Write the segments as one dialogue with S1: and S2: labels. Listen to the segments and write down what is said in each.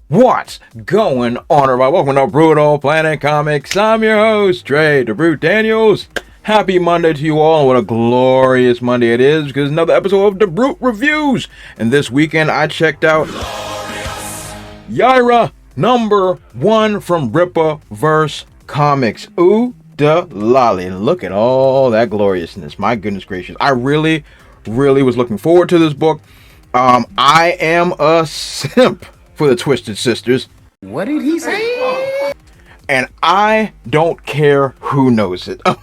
S1: What's going on, everybody? Welcome to Brutal Planet Comics. I'm your host, DaBrute Daniels. Happy Monday to you all, and what a glorious Monday it is, because another episode of DaBrute Reviews. And this weekend, I checked out Yaira #1 from rippaverse comics. Ooh, da lolly. Look at all that gloriousness. My goodness gracious. I really was looking forward to this book. I am a simp for the Twisted Sisters.
S2: What did he say?
S1: And I don't care who knows it. But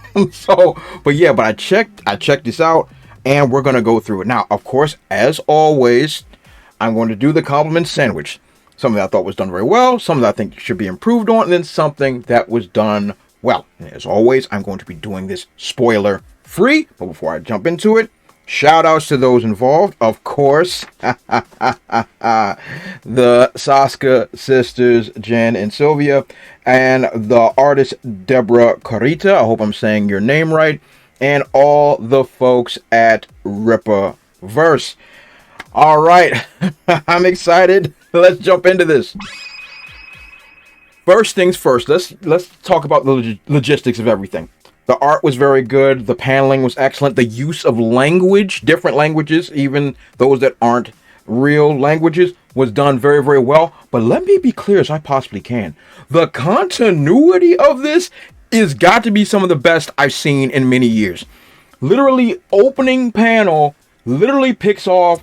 S1: I checked this out, and we're gonna go through it. Now, of course, as always, I'm going to do the compliment sandwich. Something that I thought was done very well, something that I think should be improved on, and then something that was done well. And as always, I'm going to be doing this spoiler free. But before I jump into it, shout outs to those involved. Of course, the Saska sisters, Jen and Sylvia, and the artist Deborah Carita. I hope I'm saying your name right. And all the folks at Rippaverse. All right, I'm excited. Let's jump into this. First things first, let's talk about the logistics of everything. The art was very good. The paneling was excellent. The use of language, different languages, even those that aren't real languages, was done very well. But let me be clear as I possibly can. The continuity of this is got to be some of the best I've seen in many years. Literally, opening panel literally picks off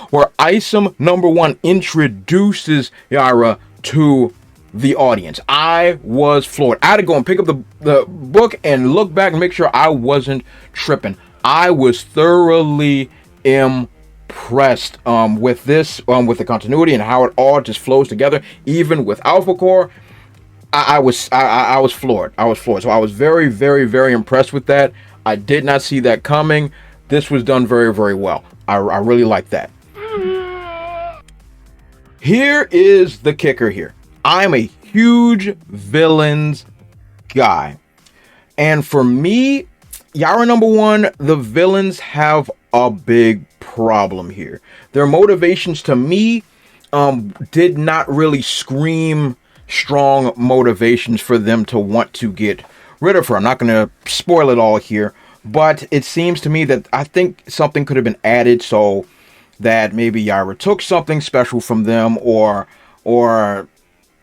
S1: where Item #1 introduces Yaira to the audience. I was floored. I had to go and pick up the book and look back and make sure I wasn't tripping. I was thoroughly impressed with this, with the continuity and how it all just flows together. Even with Alpha Core, I was floored. So I was very impressed with that. I did not see that coming. This was done very well. I really like that. Here is the kicker here. I'm a huge villains guy. And for me, Yaira #1, the villains have a big problem here. Their motivations to me did not really scream strong motivations for them to want to get rid of her. I'm not going to spoil it all here. But it seems to me that I think something could have been added so that maybe Yaira took something special from them, or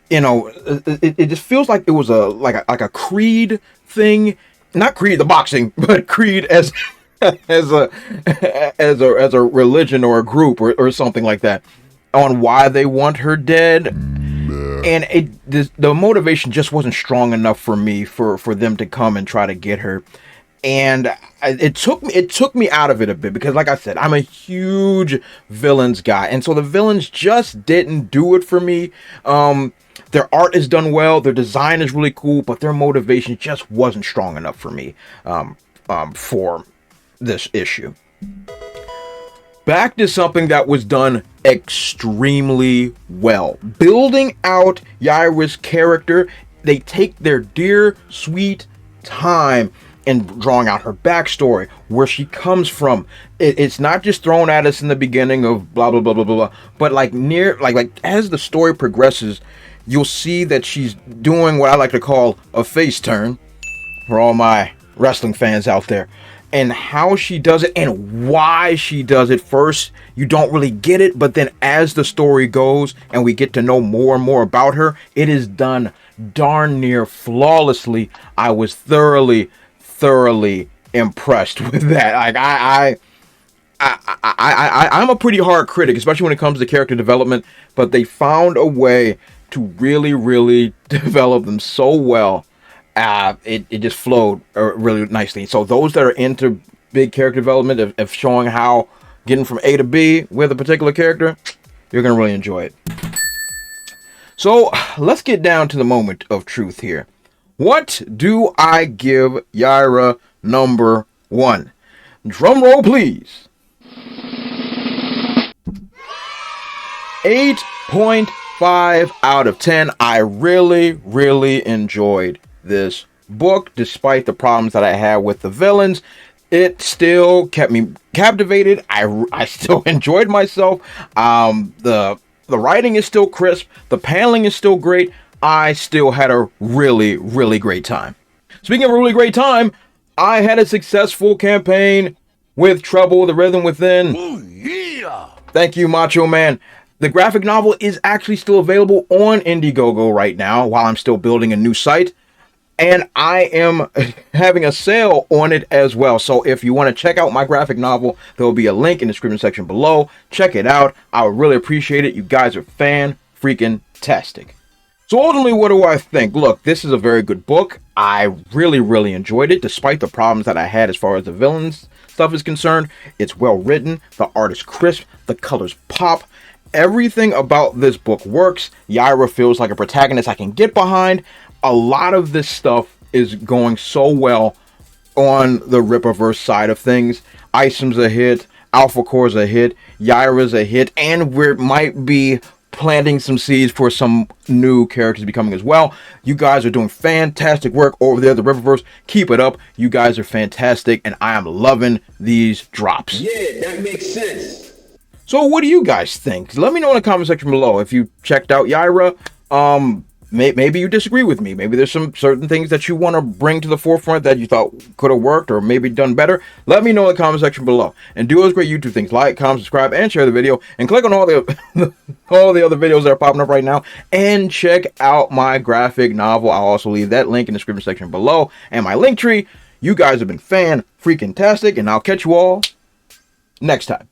S1: you know, it just feels like it was like a Creed thing, not Creed the boxing, but Creed as a religion or a group or something like that, on why they want her dead. And the motivation just wasn't strong enough for me for them to come and try to get her. And it took me out of it a bit, because like I said, I'm a huge villains guy, and so the villains just didn't do it for me. Their art is done well, their design is really cool, but their motivation just wasn't strong enough for me for this issue. Back to something that was done extremely well. Building out Yaira's character, they take their dear sweet time in drawing out her backstory, where she comes from. It's not just thrown at us in the beginning of blah blah blah blah blah, but like as the story progresses, you'll see that she's doing what I like to call a face turn, for all my wrestling fans out there. And how she does it and why she does it. First, you don't really get it, but then as the story goes and we get to know more and more about her, it is done darn near flawlessly. I was thoroughly impressed with that. Like I'm a pretty hard critic, especially when it comes to character development, but they found a way to really develop them so well. It just flowed really nicely. So those that are into big character development, of showing how getting from A to B with a particular character, you're gonna really enjoy it. So let's get down to the moment of truth here. What do I give Yaira #1? Drum roll, please. 8.5 out of 10. I really enjoyed this book, despite the problems that I had with the villains. It still kept me captivated. I still enjoyed myself. The The writing is still crisp. The paneling is still great. I still had a really, really great time. Speaking of a really great time, I had a successful campaign with TREBLE, The Rhythm Within. Ooh, yeah! Thank you, Macho Man. The graphic novel is actually still available on Indiegogo right now while I'm still building a new site. And I am having a sale on it as well. So if you want to check out my graphic novel, there will be a link in the description section below. Check it out. I would really appreciate it. You guys are fan-freaking-tastic. So ultimately, what do I think? Look, this is a very good book. I really, really enjoyed it, despite the problems that I had as far as the villains stuff is concerned. It's well written. The art is crisp. The colors pop. Everything about this book works. Yaira feels like a protagonist I can get behind. A lot of this stuff is going so well on the rippaverse side of things. Isem's a hit. Alpha Core's a hit. Yaira's a hit. And we might be planting some seeds for some new characters becoming as well. You guys are doing fantastic work over there, the Rippaverse. Keep it up. You guys are fantastic, and I am loving these drops.
S3: Yeah, that makes sense.
S1: So what do you guys think? Let me know in the comment section below if you checked out Yaira. Maybe you disagree with me. Maybe there's some certain things that you want to bring to the forefront that you thought could have worked or maybe done better. Let me know in the comment section below. And do those great YouTube things. Like, comment, subscribe, and share the video. And click on all the other videos that are popping up right now. And check out my graphic novel. I'll also leave that link in the description section below. And my link tree. You guys have been fan-freaking-tastic. And I'll catch you all next time.